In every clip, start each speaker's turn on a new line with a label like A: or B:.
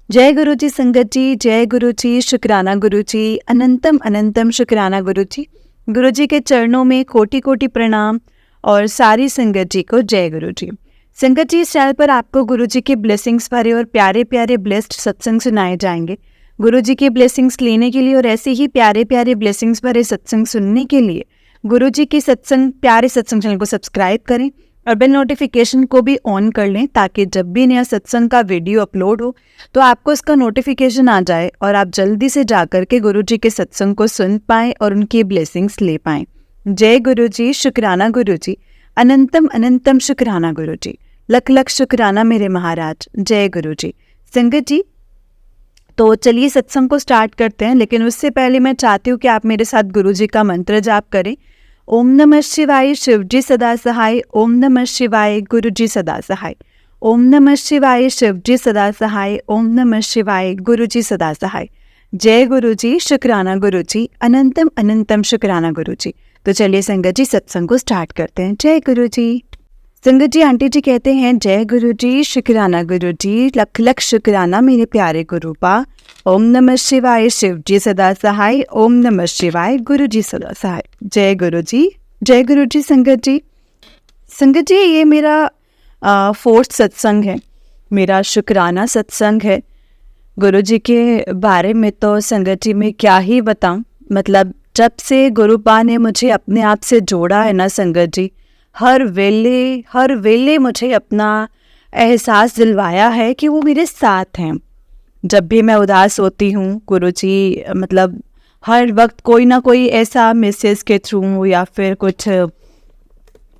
A: जय गुरु जी संगत जी, जय गुरु जी, शुक्राना गुरु जी, अनंतम अनंतम शुक्राना गुरु जी। गुरु जी के चरणों में कोटि कोटि प्रणाम और सारी संगत जी को जय गुरु जी। संगत जी, इस चैनल पर आपको गुरु जी के ब्लेसिंग्स भरे और प्यारे प्यारे ब्लेस्ड सत्संग सुनाए जाएंगे। गुरु जी के ब्लेसिंग्स लेने के लिए और ऐसे ही प्यारे प्यारे ब्लेसिंग्स भरे सत्संग सुनने के लिए गुरु जी के प्यारे सत्संग चैनल को सब्सक्राइब करें और बेल नोटिफिकेशन को भी ऑन कर लें, ताकि जब भी नया सत्संग का वीडियो अपलोड हो तो आपको इसका नोटिफिकेशन आ जाए और आप जल्दी से जाकर के गुरु जी के सत्संग को सुन पाएं और उनकी ब्लेसिंग्स ले पाएं। जय गुरु जी, शुक्राना गुरु जी, अनंतम अनंतम शुक्राना गुरु जी, लख लख शुक्राना मेरे महाराज। जय गुरु जी। संगत जी, तो चलिए सत्संग को स्टार्ट करते हैं, लेकिन उससे पहले मैं चाहती हूँ कि आप मेरे साथ गुरु जी का मंत्र जाप करें। ओम नमः शिवाय, शिव जी सदा सहाय। ओम नमः शिवाय, गुरु जी सदा सहाय। ओम नमः शिवाय, शिव जी सदा सहाय। ओम नमः शिवाय, गुरु जी सदा सहाय। जय गुरु जी, शुक्राना गुरु जी, अनंतम अनंतम शुक्राना गुरु जी। तो चलिए संगत जी, सत्संग को स्टार्ट करते हैं। जय गुरु जी। संगत जी, आंटी जी कहते हैं जय गुरु जी, शुक्राना गुरु जी, लख लख शुक्राना मेरे प्यारे गुरुपा। ओम नमः शिवाय, शिव जी सदा सहाय। ओम नमः शिवाय, गुरु जी सदा सहाय। जय गुरु जी, जय गुरु जी। संगत जी, संगत जी, ये मेरा फोर्थ सत्संग है, मेरा शुक्राना सत्संग है। गुरु जी के बारे में तो संगत जी में क्या ही बताऊं। मतलब जब से गुरुपा ने मुझे अपने आप से जोड़ा है ना संगत जी, हर वेले मुझे अपना एहसास दिलवाया है कि वो मेरे साथ हैं। जब भी मैं उदास होती हूँ, गुरुजी मतलब हर वक्त कोई ना कोई ऐसा मैसेज के थ्रू या फिर कुछ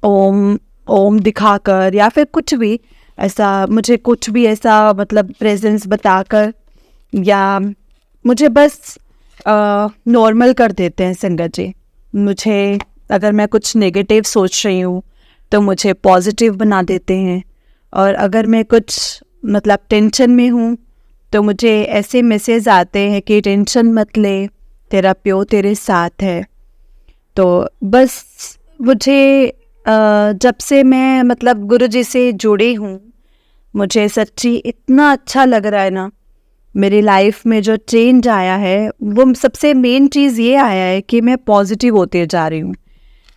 A: ओम ओम दिखाकर या फिर कुछ भी ऐसा, मुझे कुछ भी ऐसा मतलब प्रेजेंस बताकर या मुझे बस नॉर्मल कर देते हैं संगत जी। मुझे अगर मैं कुछ नेगेटिव सोच रही हूँ तो मुझे पॉजिटिव बना देते हैं, और अगर मैं कुछ मतलब टेंशन में हूँ तो मुझे ऐसे मैसेज आते हैं कि टेंशन मत ले, तेरा प्यो तेरे साथ है। तो बस मुझे जब से मैं मतलब गुरु जी से जुड़ी हूँ, मुझे सच्ची इतना अच्छा लग रहा है ना। मेरी लाइफ में जो चेंज आया है वो सबसे मेन चीज़ ये आया है कि मैं पॉजिटिव होते जा रही हूँ।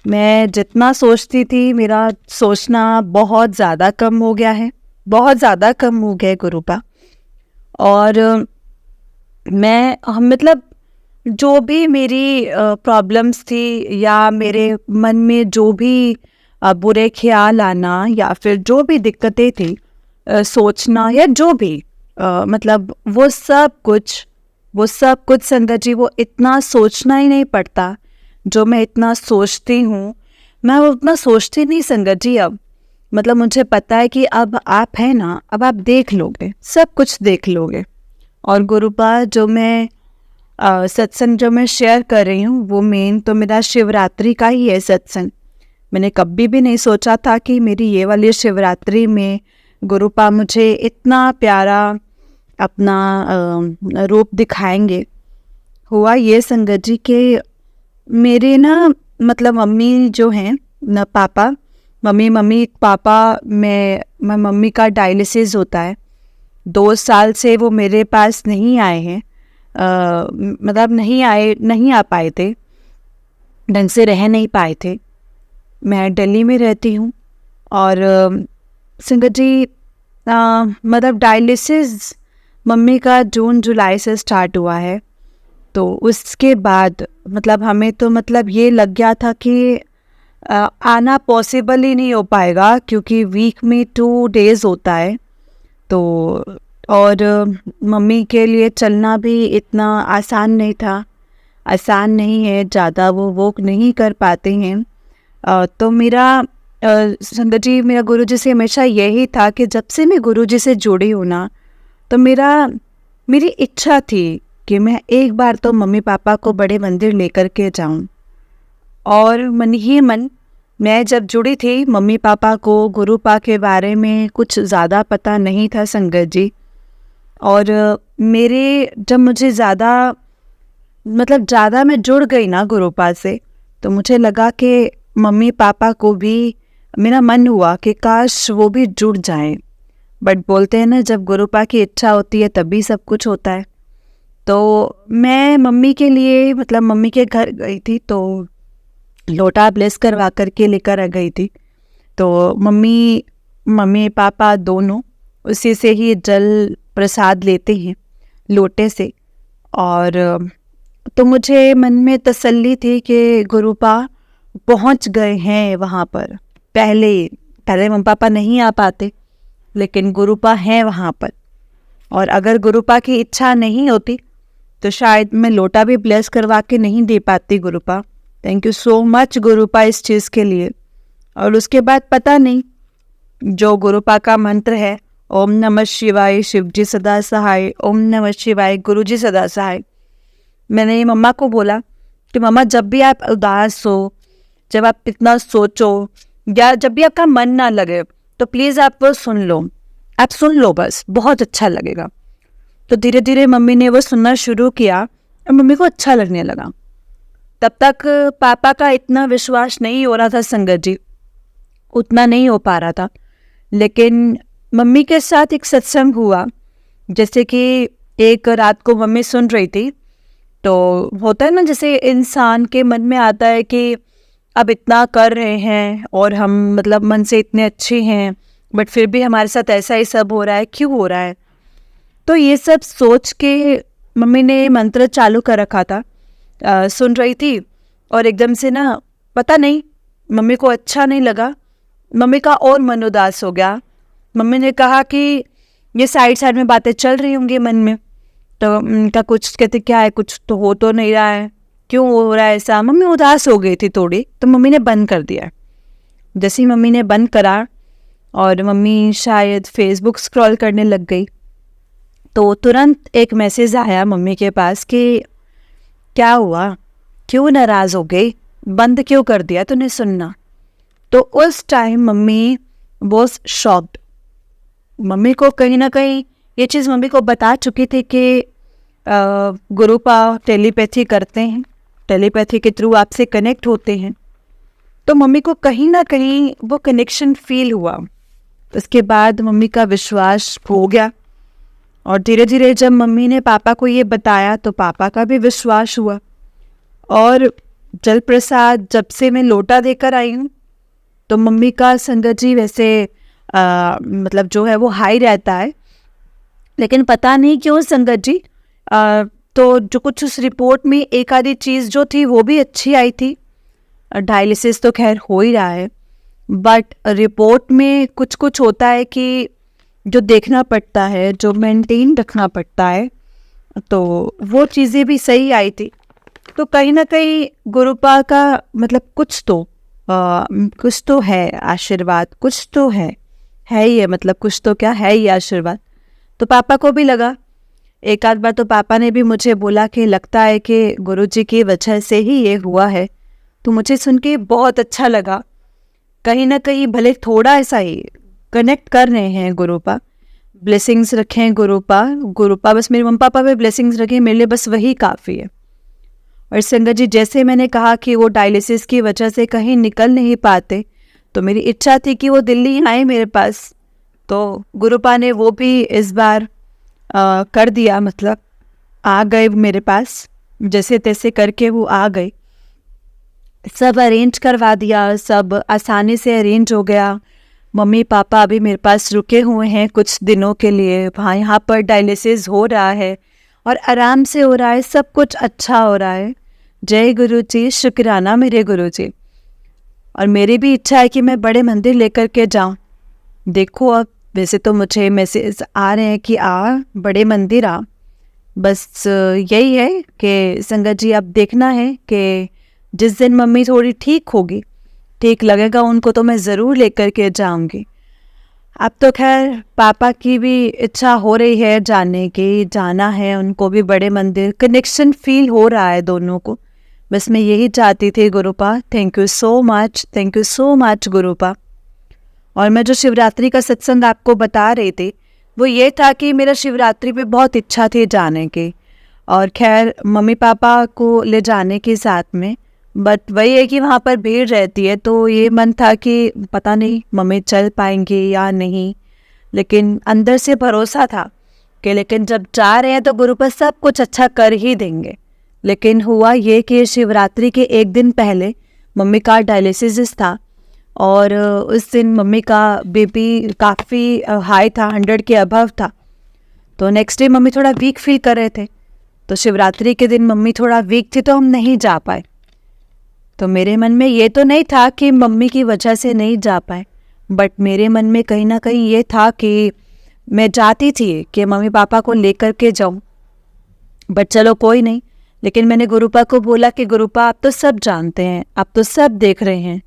A: मैं जितना सोचती थी, मेरा सोचना बहुत ज़्यादा कम हो गया है, बहुत ज़्यादा कम हो गया है गुरुपा। और मैं मतलब जो भी मेरी प्रॉब्लम्स थी या मेरे मन में जो भी बुरे ख्याल आना या फिर जो भी दिक्कतें थी, सोचना या जो भी मतलब वो सब कुछ संगत जी, वो इतना सोचना ही नहीं पड़ता। जो मैं इतना सोचती हूँ, मैं उतना सोचती नहीं संगत जी अब। मतलब मुझे पता है कि अब आप है ना, अब आप देख लोगे, सब कुछ देख लोगे। और गुरुपा जो मैं सत्संग जो मैं शेयर कर रही हूँ, वो मेन तो मेरा शिवरात्रि का ही है सत्संग। मैंने कभी भी नहीं सोचा था कि मेरी ये वाली शिवरात्रि में गुरुपा मुझे इतना प्यारा अपना रूप दिखाएंगे। हुआ ये संगत जी के मेरे ना मतलब मम्मी जो हैं ना, पापा मम्मी पापा मैं मम्मी का डायलिसिस होता है। 2 साल से वो मेरे पास नहीं आए हैं, मतलब नहीं आ पाए थे, ढंग से रह नहीं पाए थे। मैं दिल्ली में रहती हूँ और संगत जी मतलब डायलिसिस मम्मी का जून जुलाई से स्टार्ट हुआ है। तो उसके बाद मतलब हमें तो मतलब ये लग गया था कि आना पॉसिबल ही नहीं हो पाएगा, क्योंकि वीक में 2 डेज़ होता है। तो और मम्मी के लिए चलना भी इतना आसान नहीं था, आसान नहीं है, ज़्यादा वो वॉक नहीं कर पाते हैं। तो मेरा संगत जी, मेरा गुरु जी से हमेशा यही था कि जब से मैं गुरु जी से जुड़ी हूँ ना, तो मेरी इच्छा थी कि मैं एक बार तो मम्मी पापा को बड़े मंदिर लेकर के जाऊं। और मन ही मन मैं जब जुड़ी थी, मम्मी पापा को गुरुपा के बारे में कुछ ज़्यादा पता नहीं था संगत जी। और जब मुझे ज़्यादा मैं जुड़ गई ना गुरुपा से, तो मुझे लगा कि मम्मी पापा को भी, मेरा मन हुआ कि काश वो भी जुड़ जाएं। बट बोलते हैं ना, जब गुरुपा की इच्छा होती है तभी सब कुछ होता है। तो मैं मम्मी के लिए मतलब मम्मी के घर गई थी, तो लोटा ब्लेस करवा करके लेकर आ गई थी। तो मम्मी मम्मी पापा दोनों उसी से ही जल प्रसाद लेते हैं लोटे से। और तो मुझे मन में तसल्ली थी कि गुरुपा पहुंच गए हैं वहाँ पर। पहले पहले मम्मी पापा नहीं आ पाते, लेकिन गुरुपा हैं वहाँ पर। और अगर गुरुपा की इच्छा नहीं होती तो शायद मैं लोटा भी ब्लेस करवा के नहीं दे पाती गुरुपा। थैंक यू सो मच गुरुपा इस चीज़ के लिए। और उसके बाद पता नहीं, जो गुरुपा का मंत्र है, ओम नमः शिवाय शिवजी सदा सहाय, ओम नमः शिवाय गुरुजी सदा सहाय, मैंने मम्मा को बोला कि मम्मा जब भी आप उदास हो, जब आप इतना सोचो, या जब भी आपका मन ना लगे, तो प्लीज़ आप वो सुन लो, आप सुन लो बस, बहुत अच्छा लगेगा। तो धीरे धीरे मम्मी ने वो सुनना शुरू किया और मम्मी को अच्छा लगने लगा। तब तक पापा का इतना विश्वास नहीं हो रहा था संगत जी, उतना नहीं हो पा रहा था। लेकिन मम्मी के साथ एक सत्संग हुआ, जैसे कि एक रात को मम्मी सुन रही थी, तो होता है ना जैसे इंसान के मन में आता है कि अब इतना कर रहे हैं और हम मतलब मन से इतने अच्छे हैं, बट फिर भी हमारे साथ ऐसा ही सब हो रहा है, क्यों हो रहा है। तो ये सब सोच के मम्मी ने मंत्र चालू कर रखा था, सुन रही थी, और एकदम से ना पता नहीं मम्मी को अच्छा नहीं लगा, मम्मी का और मन उदास हो गया। मम्मी ने कहा कि ये साइड साइड में बातें चल रही होंगी मन में, तो उनका कुछ कहते क्या है, कुछ तो हो तो नहीं रहा है, क्यों हो रहा है ऐसा। मम्मी उदास हो गई थी थोड़ी, तो मम्मी ने बंद कर दिया। जैसे ही मम्मी ने बंद करा और मम्मी शायद फेसबुक स्क्रॉल करने लग गई, तो तुरंत एक मैसेज आया मम्मी के पास कि क्या हुआ, क्यों नाराज़ हो गई, बंद क्यों कर दिया तूने सुनना। तो उस time mummy was shocked. Mummy को कहीं ना कहीं ये चीज़ मम्मी को बता चुकी थी कि गुरुपा टेलीपैथी करते हैं, टेलीपैथी के थ्रू आपसे कनेक्ट होते हैं। तो मम्मी को कहीं ना कहीं वो कनेक्शन फील हुआ। उसके बाद मम्मी का विश्वास हो गया, और धीरे धीरे जब मम्मी ने पापा को ये बताया तो पापा का भी विश्वास हुआ। और जल प्रसाद जब से मैं लोटा देकर आई हूँ, तो मम्मी का संगत जी वैसे मतलब जो है वो हाई रहता है, लेकिन पता नहीं क्यों संगत जी, तो जो कुछ उस रिपोर्ट में एक आधी चीज़ जो थी वो भी अच्छी आई थी। डायलिसिस तो खैर हो ही रहा है, बट रिपोर्ट में कुछ कुछ होता है कि जो देखना पड़ता है, जो मेंटेन रखना पड़ता है, तो वो चीज़ें भी सही आई थी। तो कहीं ना कहीं गुरुपा का मतलब कुछ तो है आशीर्वाद, कुछ तो है ही है, मतलब कुछ तो क्या है ही आशीर्वाद। तो पापा को भी लगा, एक आध बार तो पापा ने भी मुझे बोला कि लगता है कि गुरुजी की वजह से ही ये हुआ है। तो मुझे सुन के बहुत अच्छा लगा, कहीं ना कहीं भले थोड़ा ऐसा ही कनेक्ट कर रहे हैं गुरुपा, ब्लेसिंग्स रखें गुरुपा बस मेरे मम्मी पापा पे ब्लेसिंग्स रखें, मेरे लिए बस वही काफ़ी है। और संगत जी, जैसे मैंने कहा कि वो डायलिसिस की वजह से कहीं निकल नहीं पाते, तो मेरी इच्छा थी कि वो दिल्ली आए मेरे पास। तो गुरुपा ने वो भी इस बार कर दिया, मतलब आ गए मेरे पास, जैसे तैसे करके वो आ गए, सब अरेंज करवा दिया, सब आसानी से अरेंज हो गया। मम्मी पापा अभी मेरे पास रुके हुए हैं कुछ दिनों के लिए, वहाँ यहाँ पर डायलिसिस हो रहा है और आराम से हो रहा है, सब कुछ अच्छा हो रहा है। जय गुरु जी, शुक्राना मेरे गुरु जी। और मेरी भी इच्छा है कि मैं बड़े मंदिर लेकर के जाऊं। देखो अब वैसे तो मुझे मैसेज आ रहे हैं कि बड़े मंदिर आ, बस यही है कि संगत जी अब देखना है कि जिस दिन मम्मी थोड़ी ठीक होगी, ठीक लगेगा उनको, तो मैं ज़रूर लेकर के जाऊंगी। अब तो खैर पापा की भी इच्छा हो रही है जाने की, जाना है उनको भी बड़े मंदिर, कनेक्शन फील हो रहा है दोनों को। बस मैं यही चाहती थी गुरुपा, थैंक यू सो मच गुरुपा। और मैं जो शिवरात्रि का सत्संग आपको बता रही थी, वो ये था कि मेरा शिवरात्रि पे बहुत इच्छा थी जाने की, और खैर मम्मी पापा को ले जाने के साथ में, बट वही है कि वहाँ पर भीड़ रहती है, तो ये मन था कि पता नहीं मम्मी चल पाएंगे या नहीं। लेकिन अंदर से भरोसा था कि लेकिन जब जा रहे हैं तो गुरुपा सब कुछ अच्छा कर ही देंगे। लेकिन हुआ ये कि शिवरात्रि के एक दिन पहले मम्मी का डायलिसिस था और उस दिन मम्मी का बीपी काफ़ी हाई था, 100 के अबव था। तो नेक्स्ट डे मम्मी थोड़ा वीक फील कर रहे थे, तो शिवरात्रि के दिन मम्मी थोड़ा वीक थी तो हम नहीं जा पाए। तो मेरे मन में ये तो नहीं था कि मम्मी की वजह से नहीं जा पाए, बट मेरे मन में कहीं ना कहीं ये था कि मैं चाहती थी कि मम्मी पापा को लेकर के जाऊं, बट चलो कोई नहीं। लेकिन मैंने गुरुपा को बोला कि गुरुपा आप तो सब जानते हैं, आप तो सब देख रहे हैं,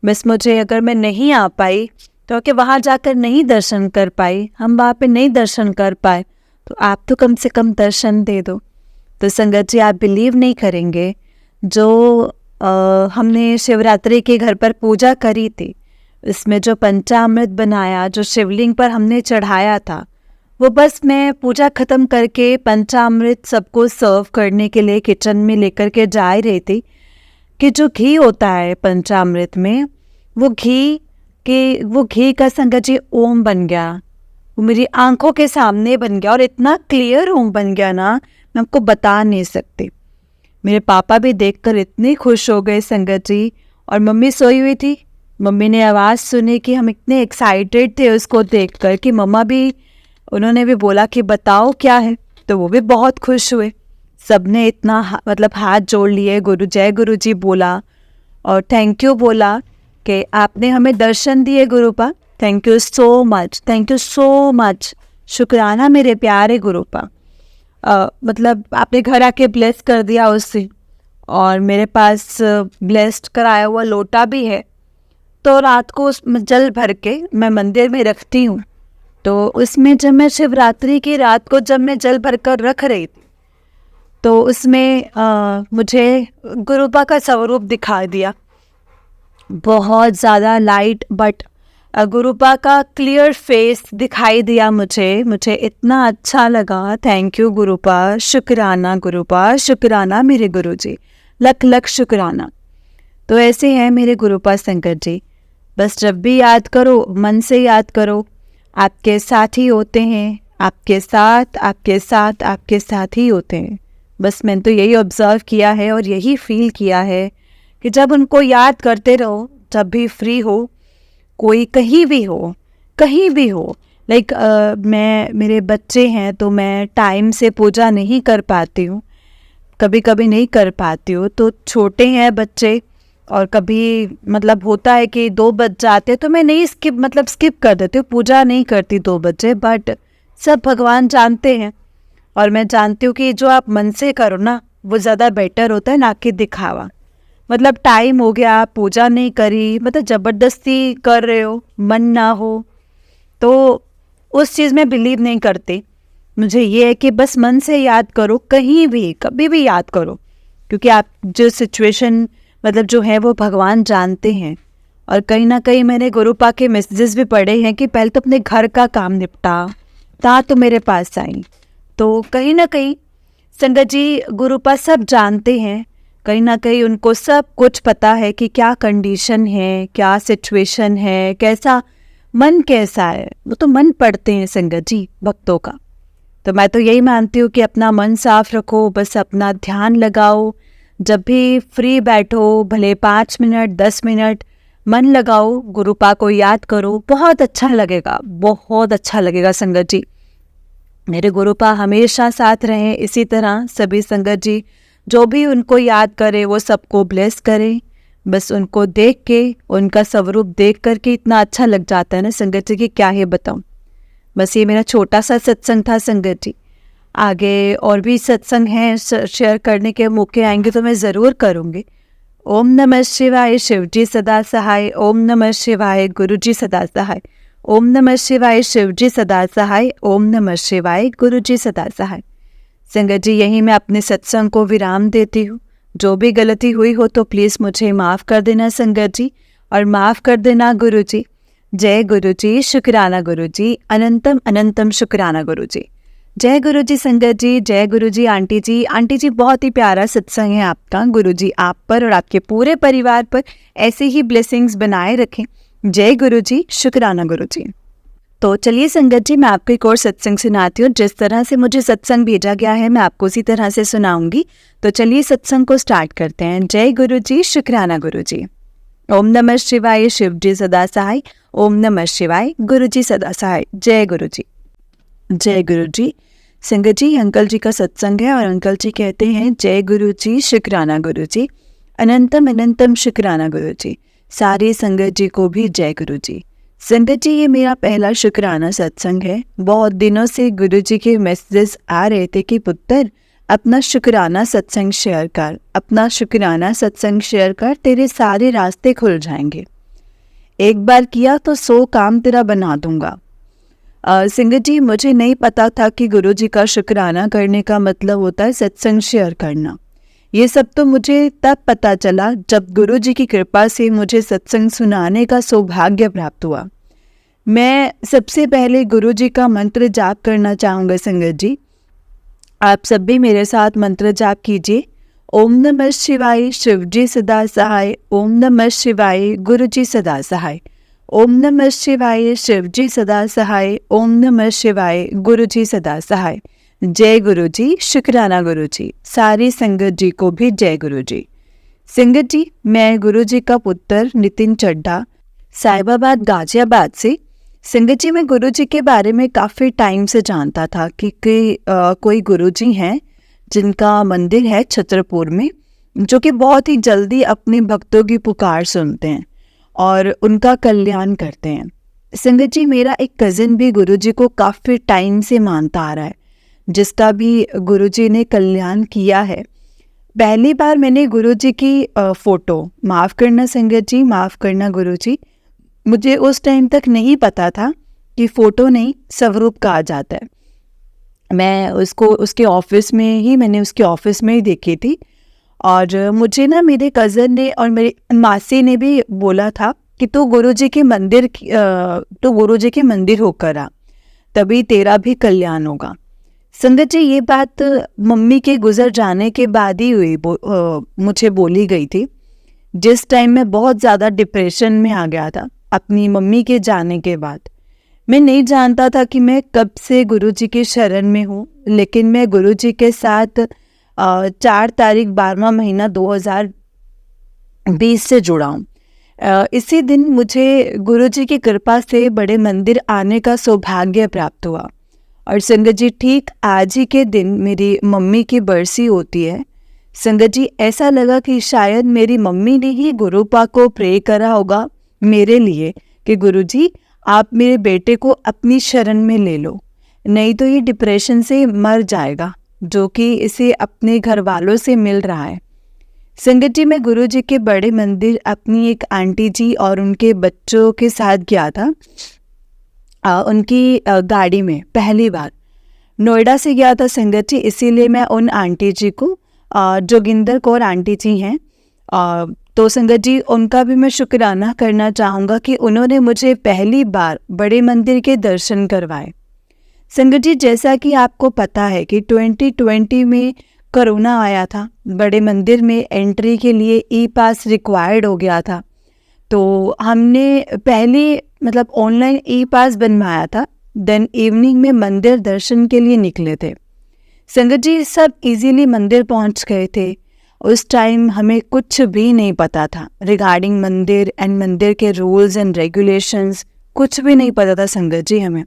A: बस मुझे अगर मैं नहीं आ पाई तो कि वहाँ जाकर नहीं दर्शन कर पाई, हम वहाँ पे नहीं दर्शन कर पाए, तो आप तो कम से कम दर्शन दे दो। तो संगत जी, आप बिलीव नहीं करेंगे, जो हमने शिवरात्रि के घर पर पूजा करी थी, इसमें जो पंचामृत बनाया, जो शिवलिंग पर हमने चढ़ाया था, वो बस मैं पूजा ख़त्म करके पंचामृत सबको सर्व करने के लिए किचन में लेकर के जा ही रही थी कि जो घी होता है पंचामृत में, वो घी का संगत जी ओम बन गया। वो मेरी आंखों के सामने बन गया और इतना क्लियर ओम बन गया ना, मैं आपको बता नहीं सकती। मेरे पापा भी देखकर इतने खुश हो गए संगत जी, और मम्मी सोई हुई थी। मम्मी ने आवाज़ सुनी कि हम इतने एक्साइटेड थे उसको देखकर कि मम्मा भी, उन्होंने भी बोला कि बताओ क्या है, तो वो भी बहुत खुश हुए। सबने इतना मतलब हाथ जोड़ लिए, जय गुरु जी बोला और थैंक यू बोला कि आपने हमें दर्शन दिए Gurupa, thank you so much, thank you so much, शुक्राना मेरे प्यारे गुरुपा। मतलब आपने घर आके ब्लेस कर दिया उस दिन, और मेरे पास ब्लेस्ड कराया हुआ लोटा भी है, तो रात को उस जल भर के मैं मंदिर में रखती हूँ। तो उसमें जब मैं शिवरात्रि की रात को जब मैं जल भर कर रख रही थी, तो उसमें मुझे गुरुपा का स्वरूप दिखा दिया, बहुत ज़्यादा लाइट, बट गुरुपा का क्लियर फेस दिखाई दिया मुझे इतना अच्छा लगा। थैंक यू गुरुपा, शुक्राना शुक्राना मेरे गुरुजी, लख लख शुक्राना। तो ऐसे हैं मेरे गुरुपा संकट जी, बस जब भी याद करो मन से याद करो, आपके साथ ही होते हैं, आपके साथ ही होते हैं। बस मैंने तो यही ऑब्ज़र्व किया है और यही फील किया है कि जब उनको याद करते रहो, जब भी फ्री हो, कोई कहीं भी हो, लाइक मेरे बच्चे हैं तो मैं टाइम से पूजा नहीं कर पाती हूँ, कभी कभी नहीं कर पाती हूँ, तो छोटे हैं बच्चे और कभी मतलब होता है कि 2 बज जाते तो मैं नहीं स्किप कर देती हूँ, पूजा नहीं करती 2 बजे, बट सब भगवान जानते हैं और मैं जानती हूँ कि जो आप मन से करो ना वो ज़्यादा बेटर होता है ना कि दिखावा। मतलब टाइम हो गया, पूजा नहीं करी, मतलब ज़बरदस्ती कर रहे हो, मन ना हो, तो उस चीज़ में बिलीव नहीं करती। मुझे ये है कि बस मन से याद करो, कहीं भी कभी भी याद करो, क्योंकि आप जो सिचुएशन मतलब जो है वो भगवान जानते हैं। और कहीं ना कहीं मैंने गुरुपा के मैसेजेस भी पढ़े हैं कि पहले तो अपने घर का काम निपटा, ता तो मेरे पास आई। तो कहीं ना कहीं संगत जी गुरुपा सब जानते हैं, कहीं ना कहीं उनको सब कुछ पता है कि क्या कंडीशन है, क्या सिचुएशन है, कैसा मन कैसा है, वो तो मन पढ़ते हैं संगत जी भक्तों का। तो मैं तो यही मानती हूँ कि अपना मन साफ रखो, बस अपना ध्यान लगाओ, जब भी फ्री बैठो, भले 5 मिनट 10 मिनट मन लगाओ, गुरुपा को याद करो, बहुत अच्छा लगेगा संगत जी। मेरे गुरुपा हमेशा साथ रहें, इसी तरह सभी संगत जी जो भी उनको याद करे वो सबको ब्लेस करें। बस उनको देख के, उनका स्वरूप देख करके इतना अच्छा लग जाता है ना संगत जी कि क्या ही बताऊं। बस ये मेरा छोटा सा सत्संग था संगत जी, आगे और भी सत्संग हैं, शेयर करने के मौके आएंगे तो मैं ज़रूर करूँगी। ओम नमः शिवाय, शिवजी सदा सहाय। ओम नमः शिवाय, गुरुजी सदा सहाय। ओम नमः शिवाय, शिवजी सदा सहाय। ओम नमः शिवाय, गुरुजी सदा सहाय। संगत जी, यहीं मैं अपने सत्संग को विराम देती हूँ। जो भी गलती हुई हो तो प्लीज़ मुझे माफ़ कर देना संगत जी, और माफ़ कर देना गुरु जी। जय गुरु जी, शुक्राना गुरु जी, अनंतम अनंतम शुक्राना गुरु जी। जय गुरु जी संगत जी, जय गुरु जी। आंटी जी बहुत ही प्यारा सत्संग है आपका। गुरु जी आप पर और आपके पूरे परिवार पर ऐसे ही ब्लेसिंग्स बनाए रखें। जय गुरु जी, शुक्राना गुरु जी। तो चलिए संगत जी, मैं आपको एक और सत्संग सुनाती हूँ। जिस तरह से मुझे सत्संग भेजा गया है मैं आपको उसी तरह से सुनाऊंगी। तो चलिए सत्संग को स्टार्ट करते हैं। जय गुरु जी, शुक्राना गुरु जी। ओम नमः शिवाय, शिव जी सदा सहाय। ओम नमः शिवाय, गुरु जी सदा सहाय। जय गुरु जी। जय गुरु जी। संगत जी, अंकल जी का सत्संग है और अंकल जी कहते हैं, जय गुरु जी, शुक्राना गुरु जी, अनंतम अनंतम शुक्राना गुरु जी। सारी संगत जी को भी जय गुरु जी। संगत जी, ये मेरा पहला शुक्राना सत्संग है। बहुत दिनों से गुरु जी के मैसेजेस आ रहे थे कि पुत्र अपना शुक्राना सत्संग शेयर कर, अपना शुक्राना सत्संग शेयर कर, तेरे सारे रास्ते खुल जाएंगे। एक बार किया तो 100 काम तेरा बना दूंगा। संगत जी, मुझे नहीं पता था कि गुरु जी का शुक्राना करने का मतलब होता है सत्संग शेयर करना। ये सब तो मुझे तब पता चला जब गुरु जी की कृपा से मुझे सत्संग सुनाने का सौभाग्य प्राप्त हुआ। मैं सबसे पहले गुरु जी का मंत्र जाप करना चाहूँगा। संगत जी, आप सब भी मेरे साथ मंत्र जाप कीजिए। ओम नमः शिवाय, शिव जी सदा सहाय। ओम नमः शिवाय, गुरु जी सदा सहाय। ओम नमः शिवाय, शिव जी सदा सहाय। ओम नमः शिवाय, गुरु जी सदा सहाय। जय गुरु जी, शुक्राना गुरु जी। सारी संगत जी को भी जय गुरु जी। संगत जी, मैं गुरु जी का पुत्र नितिन चड्ढा, साहिबाबाद गाजियाबाद से। संगत जी, मैं गुरु जी के बारे में काफ़ी टाइम से जानता था कि कोई गुरु जी हैं जिनका मंदिर है छतरपुर में, जो कि बहुत ही जल्दी अपने भक्तों की पुकार सुनते हैं और उनका कल्याण करते हैं। संगत जी, मेरा एक कज़िन भी गुरु जी को काफ़ी टाइम से मानता आ रहा है, जिसका भी गुरु जी ने कल्याण किया है। पहली बार मैंने गुरु जी की फ़ोटो, माफ़ करना संगत जी, माफ़ करना गुरु जी, मुझे उस टाइम तक नहीं पता था कि फ़ोटो नहीं स्वरूप कहा जाता है। मैं उसको उसके ऑफिस में ही देखी थी और मुझे ना मेरे कज़न ने और मेरी मासी ने भी बोला था कि तू गुरु जी के मंदिर होकर आ, तभी तेरा भी कल्याण होगा। संगत जी, ये बात मम्मी के गुजर जाने के बाद ही मुझे बोली गई थी, जिस टाइम मैं बहुत ज़्यादा डिप्रेशन में आ गया था अपनी मम्मी के जाने के बाद। मैं नहीं जानता था कि मैं कब से गुरु जी के शरण में हूँ, लेकिन मैं गुरु जी के साथ 4 तारीख 12वां महीना 2020 से जुड़ा हूँ। इसी दिन मुझे गुरु जी की कृपा से बड़े मंदिर आने का सौभाग्य प्राप्त हुआ। और संगत जी, ठीक आज ही के दिन मेरी मम्मी की बरसी होती है। संगत जी, ऐसा लगा कि शायद मेरी मम्मी ने ही गुरुपा को प्रे करा होगा मेरे लिए कि गुरु जी आप मेरे बेटे को अपनी शरण में ले लो, नहीं तो ये डिप्रेशन से मर जाएगा, जो कि इसे अपने घर वालों से मिल रहा है। संगत जी, मैं गुरु जी के बड़े मंदिर अपनी एक आंटी जी और उनके बच्चों के साथ गया था। उनकी गाड़ी में पहली बार नोएडा से गया था संगत जी, इसीलिए मैं उन आंटी जी को, जोगिंदर कौर आंटी जी हैं, तो संगत जी उनका भी मैं शुक्राना करना चाहूँगा कि उन्होंने मुझे पहली बार बड़े मंदिर के दर्शन करवाए। संगत जी, जैसा कि आपको पता है कि 2020 में कोरोना आया था, बड़े मंदिर में एंट्री के लिए ई पास रिक्वायर्ड हो गया था, तो हमने पहले ऑनलाइन ई पास बनवाया था, देन इवनिंग में मंदिर दर्शन के लिए निकले थे। संगत जी, सब इजीली मंदिर पहुंच गए थे। उस टाइम हमें कुछ भी नहीं पता था रिगार्डिंग मंदिर एंड मंदिर के रूल्स एंड रेगुलेशंस, कुछ भी नहीं पता था संगत जी हमें।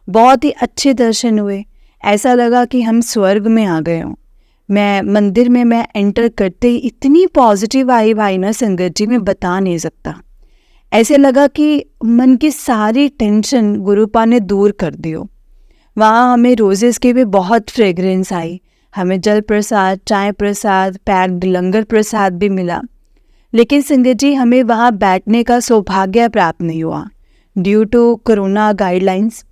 A: बहुत ही अच्छे दर्शन हुए, ऐसा लगा कि हम स्वर्ग में आ गए हों। मंदिर में मैं एंटर करते ही इतनी पॉजिटिव वाइब आई ना संगत जी, मैं बता नहीं सकता। ऐसे लगा कि मन की सारी टेंशन गुरुपा ने दूर कर दी हो। वहाँ हमें रोजेस की भी बहुत फ्रेगरेंस आई, हमें जल प्रसाद, चाय प्रसाद, पैक्ड लंगर प्रसाद भी मिला। लेकिन संगत जी, हमें वहाँ बैठने का सौभाग्य प्राप्त नहीं हुआ ड्यू टू कोरोना गाइडलाइंस।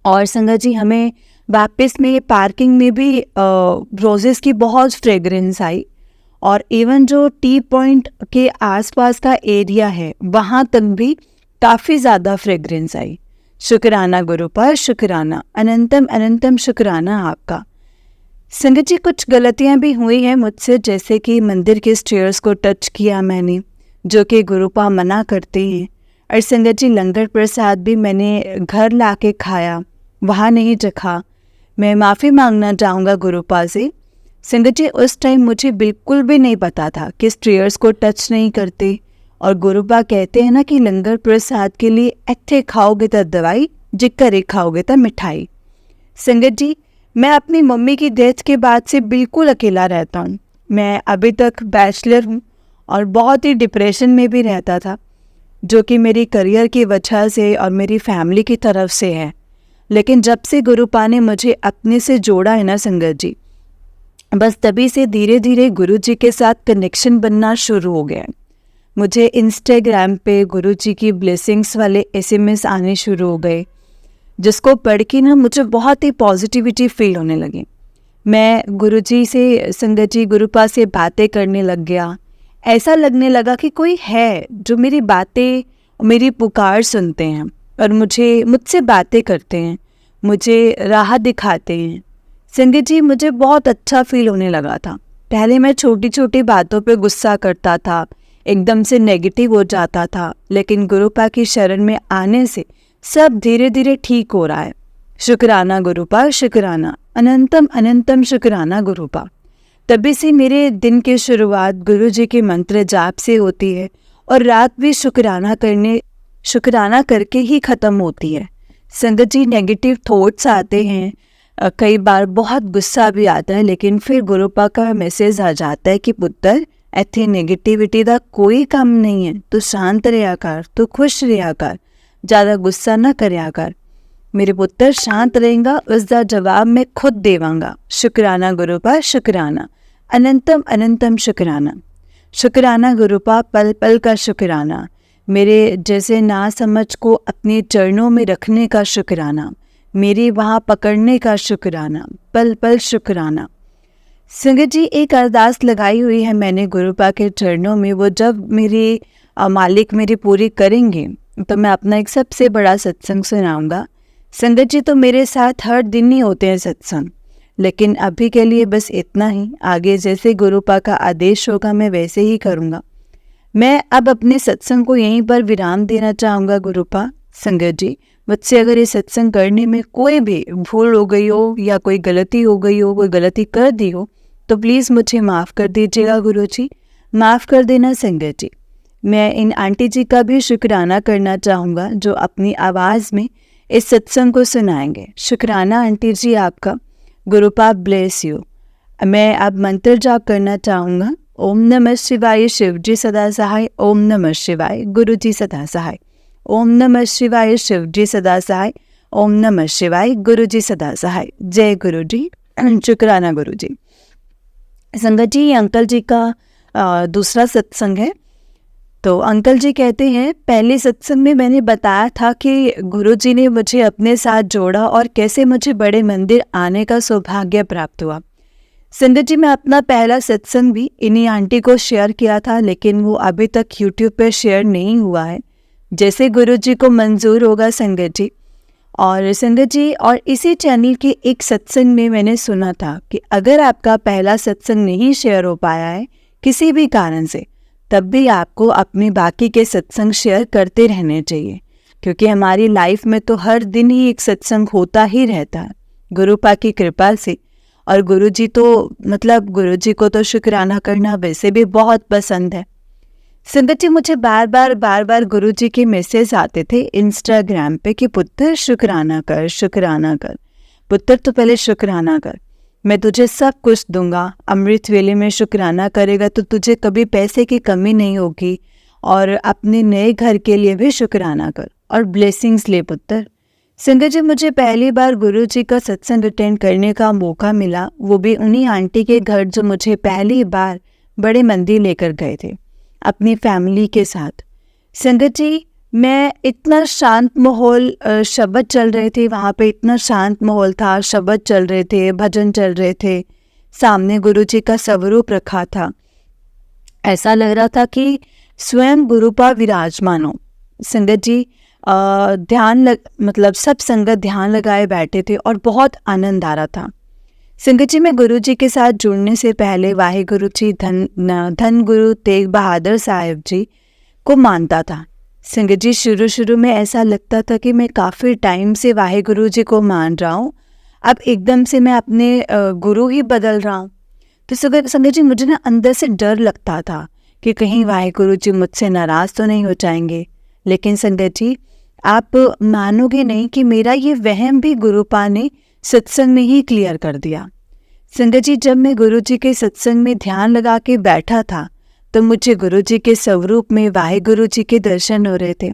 A: और संगत जी, हमें वापस में पार्किंग में भी रोजेस की बहुत फ्रेगरेंस आई और इवन जो टी पॉइंट के आसपास का एरिया है वहाँ तक भी काफ़ी ज़्यादा फ्रेगरेंस आई। शुक्राना गुरु पर, शुक्राना, अनंतम अनंतम शुक्राना आपका। संगत जी, कुछ गलतियाँ भी हुई हैं मुझसे, जैसे कि मंदिर के स्टेयर्स को टच किया मैंने, जो कि गुरुपा मना करते हैं। और संगत जी लंगर प्रसाद भी मैंने घर ला के खाया, वहाँ नहीं चखा। मैं माफ़ी मांगना चाहूँगा गुरुपा से। संगत जी उस टाइम मुझे बिल्कुल भी नहीं पता था कि स्ट्रेयर्स को टच नहीं करते, और गुरुपा कहते हैं ना कि लंगर प्रसाद के लिए इत्थे खाओगे तो दवाई, जे घरे खाओगे तो मिठाई। संगत जी मैं अपनी मम्मी की डेथ के बाद से बिल्कुल अकेला रहता हूँ। मैं अभी तक बैचलर हूँ और बहुत ही डिप्रेशन में भी रहता था, जो कि मेरी करियर की वजह से और मेरी फैमिली की तरफ से है। लेकिन जब से गुरुपा ने मुझे अपने से जोड़ा है ना संगत जी, बस तभी से धीरे धीरे गुरुजी के साथ कनेक्शन बनना शुरू हो गया। मुझे इंस्टाग्राम पे गुरुजी की ब्लेसिंग्स वाले SMS आने शुरू हो गए, जिसको पढ़ के ना मुझे बहुत ही पॉजिटिविटी फील होने लगी। मैं गुरुजी से, संगत जी गुरुपा से बातें करने लग गया। ऐसा लगने लगा कि कोई है जो मेरी बातें, मेरी पुकार सुनते हैं और मुझसे बातें करते हैं, मुझे राह दिखाते हैं। संगत जी मुझे बहुत अच्छा फील होने लगा था। पहले मैं छोटी छोटी बातों पे गुस्सा करता था, एकदम से नेगेटिव हो जाता था, लेकिन गुरुपा की शरण में आने से सब धीरे धीरे ठीक हो रहा है। शुक्राना गुरुपा, शुक्राना, अनंतम अनंतम शुक्राना गुरुपा। तभी से मेरे दिन की शुरुआत गुरुजी के मंत्र जाप से होती है और रात भी शुक्राना करके ही ख़त्म होती है। संगत जी नेगेटिव थॉट्स आते हैं, कई बार बहुत गुस्सा भी आता है, लेकिन फिर गुरुपा का मैसेज आ जाता है कि पुत्र इत्थे नेगेटिविटी का कोई काम नहीं है, तू शांत रहा कर, तू खुश रहा कर, ज़्यादा गुस्सा ना करया कर। मेरे पुत्र शांत रहेगा, उसका जवाब मैं खुद देवांगा। शुक्राना गुरुपा, शुक्राना, अनंतम अनंतम शुक्राना। शुक्राना गुरुपा, पल पल का शुक्राना। मेरे जैसे ना समझ को अपने चरणों में रखने का शुक्राना, मेरी वहाँ पकड़ने का शुक्राना, पल पल शुक्राना। संगत जी एक अरदास लगाई हुई है मैंने गुरुपा के चरणों में, वो जब मेरे मालिक मेरी पूरी करेंगे तो मैं अपना एक सबसे बड़ा सत्संग सुनाऊंगा। संगत जी तो मेरे साथ हर दिन ही होते हैं सत्संग, लेकिन अभी के लिए बस इतना ही। आगे जैसे गुरुपा का आदेश होगा मैं वैसे ही करूँगा। मैं अब अपने सत्संग को यहीं पर विराम देना चाहूँगा गुरुपा। संगत जी मुझसे अगर ये सत्संग करने में कोई भी भूल हो गई हो या कोई गलती हो गई हो, कोई गलती कर दी हो, तो प्लीज़ मुझे माफ़ कर दीजिएगा गुरुजी, माफ़ कर देना संगत जी। मैं इन आंटी जी का भी शुक्राना करना चाहूँगा जो अपनी आवाज़ में इस सत्संग को सुनाएंगे। शुक्राना आंटी जी आपका, गुरुपा ब्लेस यू। मैं अब मंत्र जाप करना चाहूँगा। ओम नमः शिवाय, शिव जी सदा सहाय। ओम नमः शिवाय, गुरु जी सदा सहाय। ओम नमः शिवाय, शिव जी सदा सहाय। ओम नमः शिवाय, गुरु जी सदा सहाय। जय गुरु जी। शुक्राना गुरु जी। संगत जी ये अंकल जी का दूसरा सत्संग है। तो अंकल जी कहते हैं, पहले सत्संग में मैंने बताया था कि गुरुजी ने मुझे अपने साथ जोड़ा और कैसे मुझे बड़े मंदिर आने का सौभाग्य प्राप्त हुआ। संगत जी मैं अपना पहला सत्संग भी इन्हीं आंटी को शेयर किया था, लेकिन वो अभी तक यूट्यूब पर शेयर नहीं हुआ है। जैसे गुरुजी को मंजूर होगा संगत जी। और संगत जी और इसी चैनल के एक सत्संग में मैंने सुना था कि अगर आपका पहला सत्संग नहीं शेयर हो पाया है किसी भी कारण से, तब भी आपको अपने बाकी के सत्संग शेयर करते रहने चाहिए, क्योंकि हमारी लाइफ में तो हर दिन ही एक सत्संग होता ही रहता है गुरुपा की कृपा से। और गुरुजी तो गुरुजी को तो शुक्राना करना वैसे भी बहुत पसंद है। संगत जी मुझे बार बार गुरुजी के मैसेज आते थे इंस्टाग्राम पे कि पुत्र शुक्राना कर, शुक्राना कर, पुत्र तो पहले शुक्राना कर, मैं तुझे सब कुछ दूंगा। अमृत वेले में शुक्राना करेगा तो तुझे कभी पैसे की कमी नहीं होगी। और अपने नए घर के लिए भी शुक्राना कर और ब्लेसिंग्स ले पुत्र। संगत जी मुझे पहली बार गुरुजी का सत्संग अटेंड करने का मौका मिला, वो भी उन्हीं आंटी के घर जो मुझे पहली बार बड़े मंदिर लेकर गए थे अपनी फैमिली के साथ। संगत जी मैं इतना शांत माहौल, शब्द चल रहे थे वहाँ पे, इतना शांत माहौल था, शब्द चल रहे थे, भजन चल रहे थे, सामने गुरुजी का स्वरूप रखा था। ऐसा लग रहा था कि स्वयं गुरुपा विराजमान हो। संगत जी सब संगत ध्यान लगाए बैठे थे और बहुत आनंद आ रहा था। संगत जी मैं गुरुजी के साथ जुड़ने से पहले वाहिगुरु जी धन गुरु तेग बहादुर साहिब जी को मानता था। संगत जी, शुरू शुरू में ऐसा लगता था कि मैं काफ़ी टाइम से वाहेगुरु जी को मान रहा हूँ, अब एकदम से मैं अपने गुरु ही बदल रहा हूँ। तो संगत जी, मुझे ना अंदर से डर लगता था कि कहीं वाहेगुरु जी मुझसे नाराज़ तो नहीं हो जाएंगे। लेकिन संगत जी, आप मानोगे नहीं कि मेरा ये वहम भी गुरुपा ने सत्संग में ही क्लियर कर दिया। संगत जी, जब मैं गुरु जी के सत्संग में ध्यान लगा के बैठा था तो मुझे गुरु जी के स्वरूप में वाहेगुरु जी के दर्शन हो रहे थे।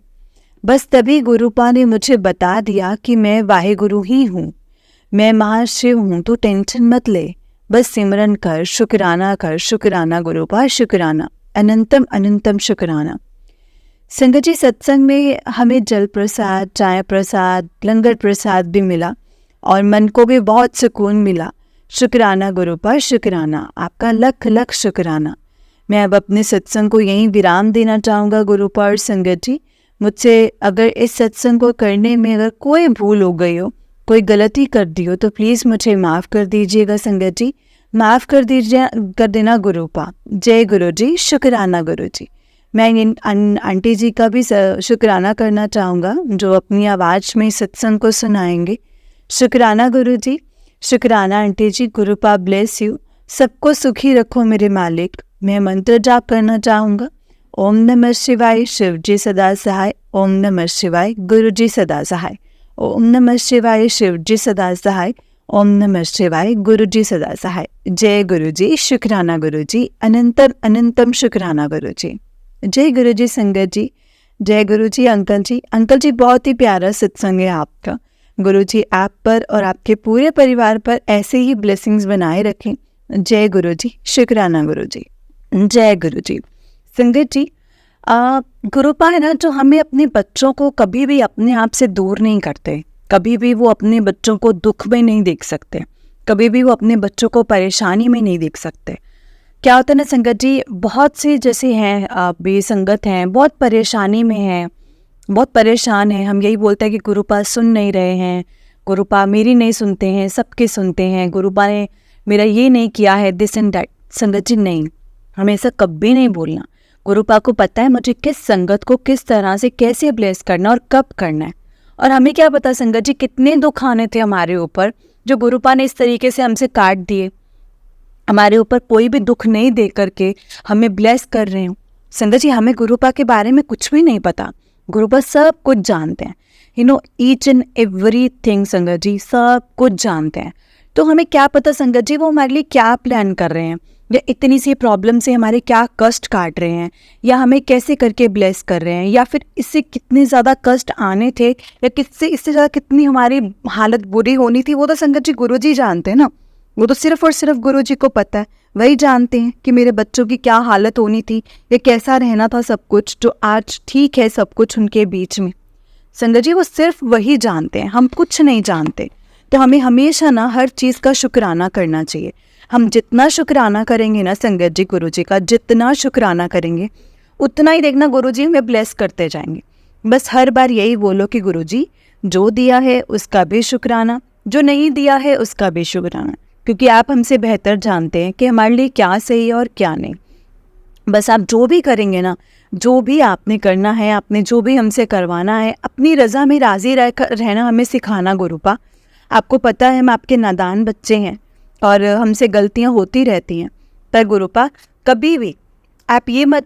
A: बस तभी गुरुपा ने मुझे बता दिया कि मैं वाहेगुरु ही हूँ, मैं महाशिव हूँ, तो टेंशन मत ले, बस सिमरन कर, शुक्राना गुरुपा, शुक्राना, अनंतम अनंतम शुक्राना। संगत जी, सत्संग में हमें जल प्रसाद, चाय प्रसाद, लंगर प्रसाद भी मिला और मन को भी बहुत सुकून मिला। शुक्राना गुरुपा, शुक्राना, आपका लख लख शुक्राना। मैं अब अपने सत्संग को यहीं विराम देना चाहूँगा गुरुपा और संगत जी। मुझसे अगर इस सत्संग को करने में अगर कोई भूल हो गई हो, कोई गलती कर दी हो, तो प्लीज़ मुझे माफ़ कर दीजिएगा संगत जी, माफ़ कर देना गुरुपा। जय गुरु जी, शुक्राना गुरु जी। मैं इन आंटी जी का भी शुक्राना करना चाहूँगा जो अपनी आवाज़ में सत्संग को सुनाएंगे। शुक्राना गुरु जी, शुक्राना आंटी जी, गुरुपा ब्लेस यू, सबको सुखी रखो मेरे मालिक। मैं मंत्र जाप करना चाहूँगा। ओम नमः शिवाय, शिव जी सदा सहाय। ओम नमः शिवाय, गुरु जी सदा सहाय। ओम नमः शिवाय, शिव जी सदा सहाय। ओम नमः शिवाय, गुरु जी सदा सहाय। जय गुरु जी, शुक्राना गुरु जी, अनंतम अनंतम शुक्राना गुरु जी। जय गुरु जी संगत जी, जय गुरु जी अंकल जी। अंकल जी, बहुत ही प्यारा सत्संग है आपका। गुरु जी आप पर और आपके पूरे परिवार पर ऐसे ही ब्लेसिंग्स बनाए रखें। जय गुरु जी, शुक्राना गुरु जी। जय गुरु जी। संगत जी, गुरुपा है ना, जो हमें अपने बच्चों को कभी भी अपने आप से दूर नहीं करते, कभी भी वो अपने बच्चों को दुख में नहीं देख सकते, कभी भी वो अपने बच्चों को परेशानी में नहीं देख सकते। क्या होता है ना संगत जी, बहुत से जैसे हैं बेसंगत हैं, बहुत परेशानी में हैं, बहुत परेशान हैं, हम यही बोलते हैं कि गुरुपा सुन नहीं रहे हैं, गुरुपा मेरी नहीं सुनते हैं, सबके सुनते हैं, गुरुपा ने मेरा ये नहीं किया है, दिस एंड दैट। संगत जी नहीं, हमें ऐसा कभी नहीं बोलना। गुरुपा को पता है मुझे किस संगत को किस तरह से कैसे ब्लेस करना और कब करना है। और हमें क्या पता संगत जी, कितने दुख आने थे हमारे ऊपर जो गुरुपा ने इस तरीके से हमसे काट दिए। हमारे ऊपर कोई भी दुख नहीं दे करके हमें ब्लेस कर रहे हो। संगत जी, हमें गुरुपा के बारे में कुछ भी नहीं पता, गुरुपा सब कुछ जानते हैं, you know each and every thing. संगत जी सब कुछ जानते हैं, तो हमें क्या पता संगत जी वो हमारे लिए क्या प्लान कर रहे हैं, या इतनी सी प्रॉब्लम से हमारे क्या कष्ट काट रहे हैं, या हमें कैसे करके ब्लेस कर रहे हैं, या फिर इससे कितने ज़्यादा कष्ट आने थे, या किससे इससे ज़्यादा कितनी हमारी हालत बुरी होनी थी। वो तो संगत जी गुरु जी जानते हैं ना, वो तो सिर्फ और सिर्फ गुरु जी को पता है। वही जानते हैं कि मेरे बच्चों की क्या हालत होनी थी, या कैसा रहना था सब कुछ, जो आज ठीक है सब कुछ उनके बीच में। संगत जी वो सिर्फ वही जानते हैं, हम कुछ नहीं जानते। तो हमें हमेशा ना हर चीज़ का शुक्राना करना चाहिए। हम जितना शुक्राना करेंगे ना संगत जी, गुरु जी का जितना शुक्राना करेंगे, उतना ही देखना गुरु जी हमें ब्लेस करते जाएंगे। बस हर बार यही बोलो कि गुरु जी जो दिया है उसका भी शुक्राना, जो नहीं दिया है उसका भी शुक्राना, क्योंकि आप हमसे बेहतर जानते हैं कि हमारे लिए क्या सही है और क्या नहीं। बस आप जो भी करेंगे ना, जो भी आपने करना है, आपने जो भी हमसे करवाना है, अपनी रज़ा में राज़ी रहना हमें सिखाना गुरुपा। आपको पता है हम आपके नादान बच्चे हैं और हमसे गलतियां होती रहती हैं, पर गुरुपा कभी भी आप ये हमें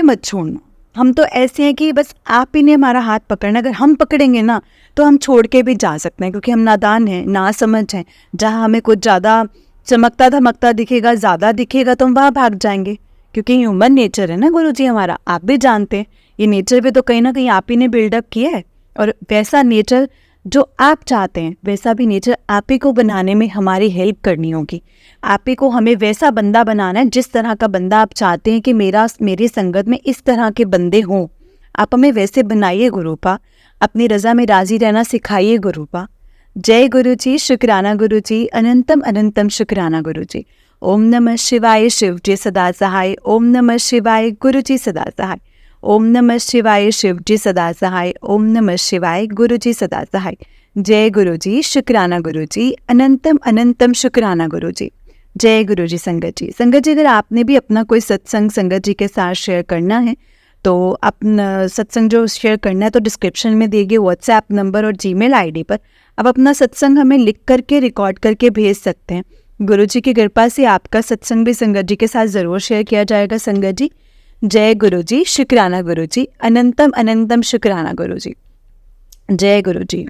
A: मत छोड़ना। हम तो ऐसे हैं कि बस आप ही ने हमारा हाथ पकड़ना, अगर हम पकड़ेंगे ना तो हम छोड़ के भी जा सकते हैं, क्योंकि हम नादान हैं, नासमझ हैं। जहाँ हमें कुछ ज़्यादा चमकता धमकता दिखेगा, ज़्यादा दिखेगा, तो हम वहाँ भाग जाएंगे, क्योंकि ह्यूमन नेचर है ना गुरु जी हमारा, आप भी जानते हैं। ये नेचर भी तो कहीं ना कहीं आप ही ने बिल्डअप किया है, और वैसा नेचर जो आप चाहते हैं वैसा भी नेचर आप ही को बनाने में हमारी हेल्प करनी होगी। आप ही को हमें वैसा बंदा बनाना है जिस तरह का बंदा आप चाहते हैं कि मेरी संगत में इस तरह के बंदे हों। आप हमें वैसे बनाइए गुरुपा, अपनी रज़ा में राज़ी रहना सिखाइए गुरुपा। जय गुरु जी, शुक्राना गुरु जी, अनंतम अनंतम शुक्राना गुरु जी। ओम नमः शिवाय, शिव जी सदा सहाय। ओम नमः शिवाय, गुरु जी सदा सहाय। ओम नमः शिवाय, शिव जी सदा सहाय। ओम नमः शिवाय, गुरु जी सदा सहाय। जय गुरु जी, शुक्राना गुरु जी, अनंतम अनंतम शुक्राना गुरु जी। जय गुरु जी। संगत जी, अगर आपने भी अपना कोई सत्संग संगत जी के साथ शेयर करना है तो आप सत्संग जो शेयर करना है तो डिस्क्रिप्शन में दिए गए व्हाट्सएप नंबर और जीमेल आईडी पर आप अपना सत्संग हमें लिख करके रिकॉर्ड करके भेज सकते हैं। गुरु जी की कृपा से आपका सत्संग भी संगत जी के साथ ज़रूर शेयर किया जाएगा। संगत जी, जय गुरु जी, शुक्राना गुरु जी, अनंतम अनंतम शुक्राना गुरु जी, जय गुरु जी।